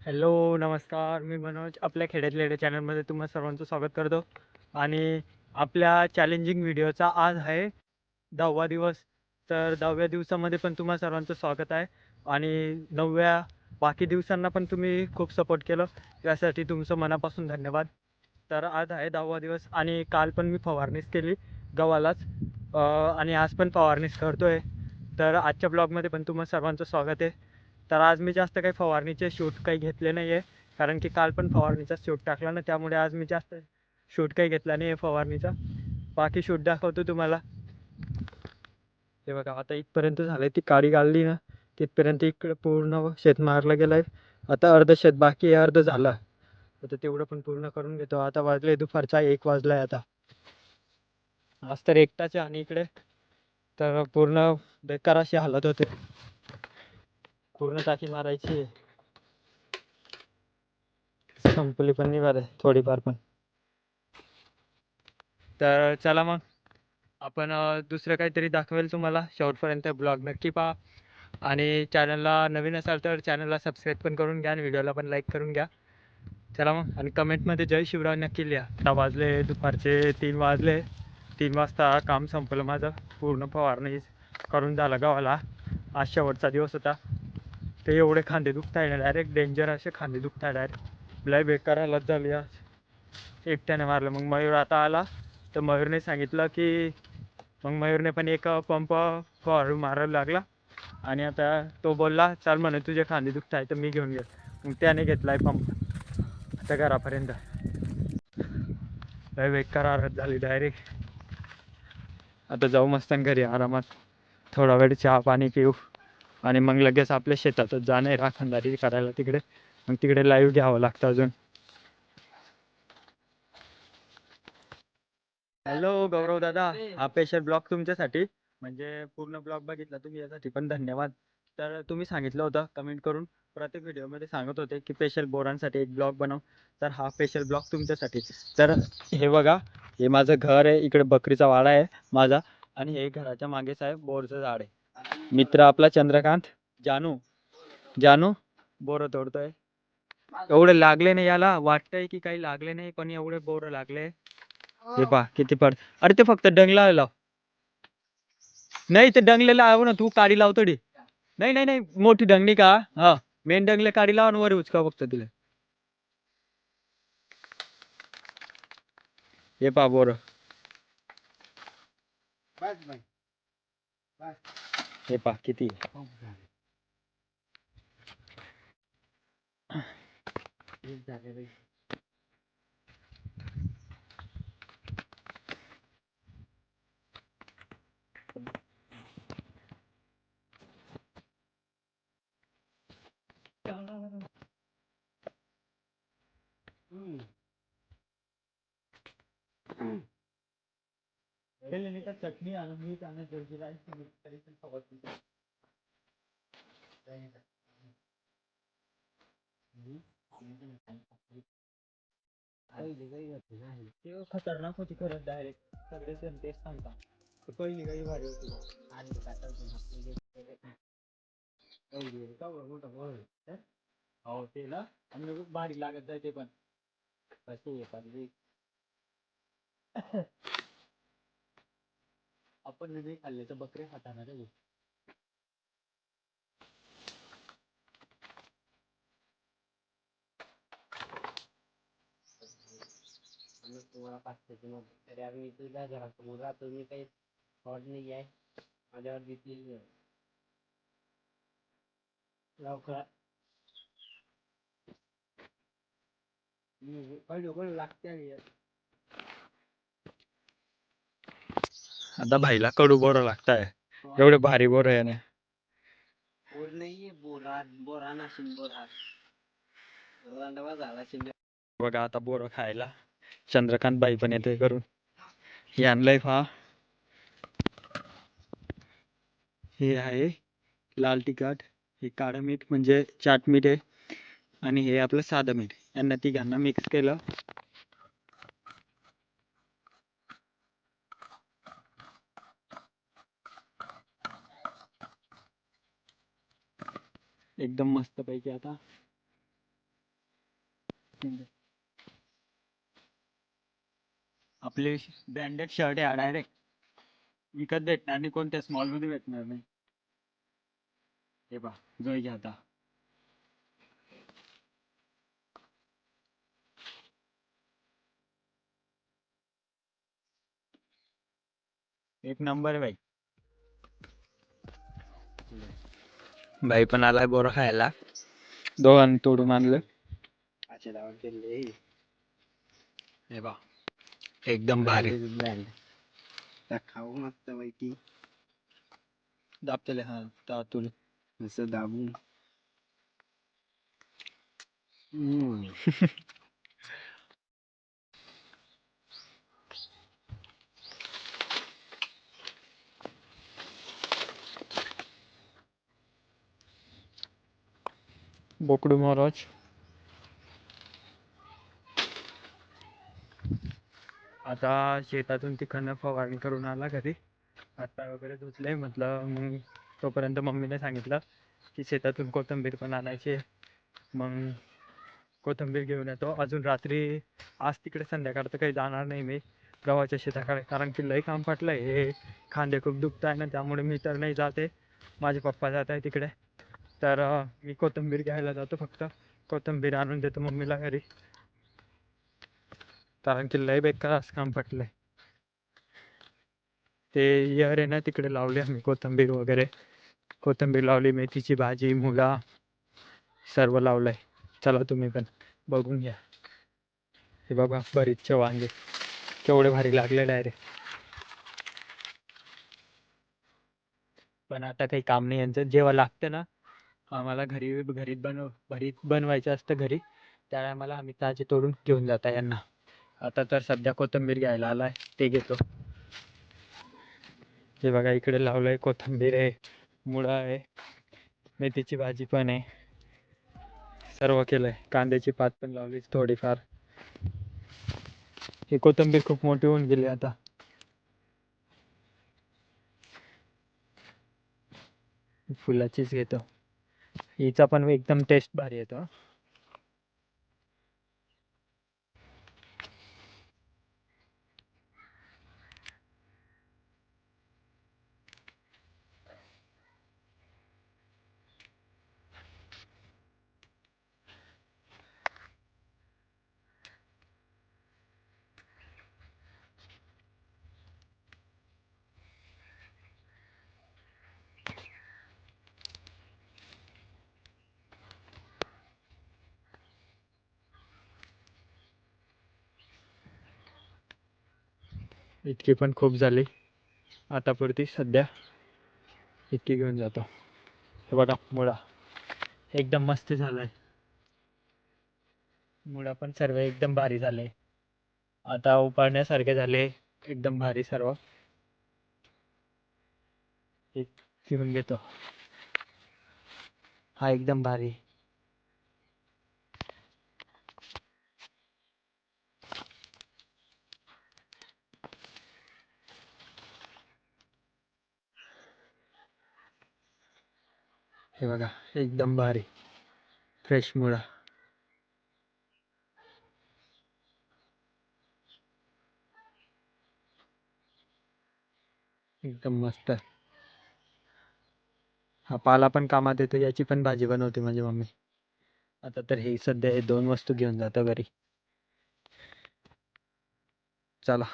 Hello, नमस्कार. मी मनोज आपल्या खेड्यातल्या लेडे चॅनलमध्ये तुम्हा सर्वांचं स्वागत करतो. आणि आपल्या चॅलेंजिंग व्हिडिओचा आज आहे 10वा दिवस. तर 10व्या दिवसामध्ये पण तुम्हा सर्वांचं स्वागत आहे. आणि 9व्या बाकी दिवसांना पण तुम्ही खूप सपोर्ट केलं, त्यासाठी तुमचं मनापासून धन्यवाद. तर आज आहे 10वा दिवस आणि काल पण मी फवारणीच केली गव्हालाच, आणि आज पण फवारणीच करतोय. तर आजच्या ब्लॉगमध्ये पण तुम्हा सर्वांचं स्वागत आहे. तर आज मी जास्त काही फवारणीचे शूट काही घेतले नाही आहे, कारण की काल पण फवारणीचा शूट टाकला ना, त्यामुळे आज मी जास्त शूट काही घेतला नाही आहे फवारणीचा. बाकी शूट दाखवतो तुम्हाला. हे बघा, आता इथपर्यंत झालंय, ती काडी गाळली ना तिथपर्यंत इकडे पूर्ण शेत मारलं गेलंय. आता अर्ध शेत बाकी आहे, अर्ध झालं. आता तेवढं पण पूर्ण करून घेतो. आता वाजले दुपारचा 1 वाजलाय. आता आज तर एकटाच आहे आणि इकडे तर पूर्ण बेकार अशी हालत होते. पूर्ण टाकी मारायची, संपली पण नाही बरं थोडीफार पण. तर चला मग आपण दुसरं काहीतरी दाखवेल तुम्हाला. शेवटपर्यंत ब्लॉग नक्की पहा आणि चॅनलला नवीन असाल तर चॅनलला सबस्क्राईब पण करून घ्या आणि व्हिडिओला पण लाईक करून घ्या. चला मग, आणि कमेंटमध्ये जय शिवराय नक्की लिहा. आता वाजले दुपारचे 3 वाजले. 3 वाजता काम संपलं माझं. पूर्ण फवारणी करून झालं गावाला. आज शेवटचा दिवस होता. ते एवढे खांदे दुखताय ना, डायरेक्ट डेंजर असे खांदे दुखताय डायरेक्ट. लय बेकार हालत झाली आज. एकट्याने मारलं. मग मयूर आता आला तर मयूरने सांगितलं की, मग मयूरने पण एक पंप फवारून मारायला लागला. आणि आता तो बोलला चल म्हणे तुझे खांदे दुखताय तर मी घेऊन गेलो. मग त्याने घेतलाय पंप आता घरापर्यंत. लय बेकार हालत झाली डायरेक्ट. आता जाऊ मस्त घरी आरामात, थोडा वेळ चहा पाणी पिऊ आणि मग लगेच आपल्या शेतातच जाणं आहे राखणदारी करायला तिकडे. मग तिकडे लाईव्ह घ्यावं लागतं अजून. हॅलो गौरव दादा, हा स्पेशल ब्लॉग तुमच्यासाठी. म्हणजे पूर्ण ब्लॉग बघितला तुम्ही यासाठी पण धन्यवाद. तर तुम्ही सांगितलं होतं कमेंट करून, प्रत्येक व्हिडिओमध्ये सांगत होते की स्पेशल बोरांसाठी एक ब्लॉग बनव. तर हा स्पेशल ब्लॉग तुमच्यासाठी. तर हे बघा, हे माझं घर आहे, इकडे बकरीचा वाडा आहे माझा, आणि हे घराच्या मागेच आहे बोरचं झाड आहे. मित्र आपला चंद्रकांत, जानू जानू बोरं तोडतोय. एवढे लागले नाही, याला वाटतंय की काही लागले नाही पण एवढे बोरं लागले. हे पहा किती पड. अरे ते फक्त डंगला लाव. नाही ते डंगलेला लाव ना, तू काडी लावतो डी. नाही नाही नाही, मोठी डंगणी का? हा, मेन डंगले काडी लाव आणि वर उचका फक्त तिला. हे पहा बोर. हे पहा किती. चटणी आणि मीठ आणि खतरनाक होती खरंच, डायरेक्ट सगळे जण तेच सांगतात. पहिली काही भारी होती. हो ते ना, आणि भारी लागत जाय ते पण. कशी आहे आपण नाही खाल्ले तर बकरे खाताना रे. तुम्हाला पाचशेची नोट तरी आम्ही तुझ्या घरासमोर राहतो, मी काही फ्रॉड नाही आहे. माझ्यावर घेतलेली लवकर पहिले लागते. आता भाईला कडू बोर लागताय, एवढे भारी बोर आहे याने. बोर नाहीये, बोरा बोरा नाशिन बोरा रांडवा झाला शिंदे. बघा आता बोर खायला चंद्रकांत बाई पण येते करून. हे आणलंय पहा, हे आहे लाल तिखट, हे काळं मीठ म्हणजे चाट मीठ आहे, आणि हे आपलं साधं मीठ. यांना तिघांना मिक्स केलं. एकदम मस्त पैकी. आता आपले ब्रँडेड शर्ट आहे डायरेक्ट विकत भेटणार आणि कोणत्या स्मॉल मध्ये भेटणार नाही. हे पहा जोई घ्या आता. एक नंबर आहे भाई. भाई पण आलाय बोरं खायला. दोघांनी तोडून आणलं. हे पहा एकदम भारी. खाऊ मस्त पैकी दाबतले हा दातुल. असं दाबून बोकडू महाराज. आता शेतातून तिकडनं फवारणी करून आला घरी. हातपाय वगैरे धुतले. म्हटलं मग तोपर्यंत मम्मीने सांगितलं की शेतातून कोथिंबीर पण आणायची. मग कोथिंबीर घेऊन येतो. अजून रात्री आज तिकडे संध्याकाळचं काही जाणार नाही मी गव्हाच्या शेताकडे, कारण की लई काम पटलंय. हे खांदे खूप दुखत आहे ना, त्यामुळे मी तर नाही जाते. माझे पप्पा जात आहे तिकडे. तर मी कोथिंबीर घ्यायला जातो. फक्त कोथिंबीर आणून देतो मम्मीला घरी, कारण की लय बेकार असं काम पटलंय. ते इयर आहे ना तिकडे लावले आम्ही कोथिंबीर वगैरे. कोथिंबीर लावली, मेथीची भाजी, मुळा सर्व लावलंय. चला तुम्ही पण बघून घ्या. हे बघा भरीतचे वांगे केवढे भारी लागले डायरेक्ट. पण आता काही काम नाही यांचं. जेव्हा लागतं ना आम्हाला भरीत बनवायचं असतं घरी, त्या टायमाला आम्ही ताजे तोडून घेऊन जाता यांना. आता तर सध्या कोथिंबीर घ्यायला आलाय, ते घेतो. हे बघा इकडे लावलंय कोथिंबीर आहे, मुळा आहे, मेथीची भाजी पण आहे, सर्व केलंय. कांद्याची पात पण लावली थोडीफार. ही कोथिंबीर खूप मोठी होऊन गेली आता. फुलाचीच घेतो. हिचा पण एकदम टेस्ट भारी येतो. इतकी पण खूप झाली आतापुरती. सध्या इतकी घेऊन जातो. हे बघा मुळा एकदम मस्त झालाय. मुळा पण सर्व एकदम भारी झाले. आता उपाडण्यासारखे झाले एकदम भारी सर्व. एक घेऊन घेतो. हा एकदम भारी. हे बघा एकदम भारी फ्रेश मुळा. एकदम मस्त. हा पाला पण कामात येतो. याची पण भाजी बनवते माझी मम्मी. आता तर हे सध्या हे दोन वस्तू घेऊन जातो घरी. चला.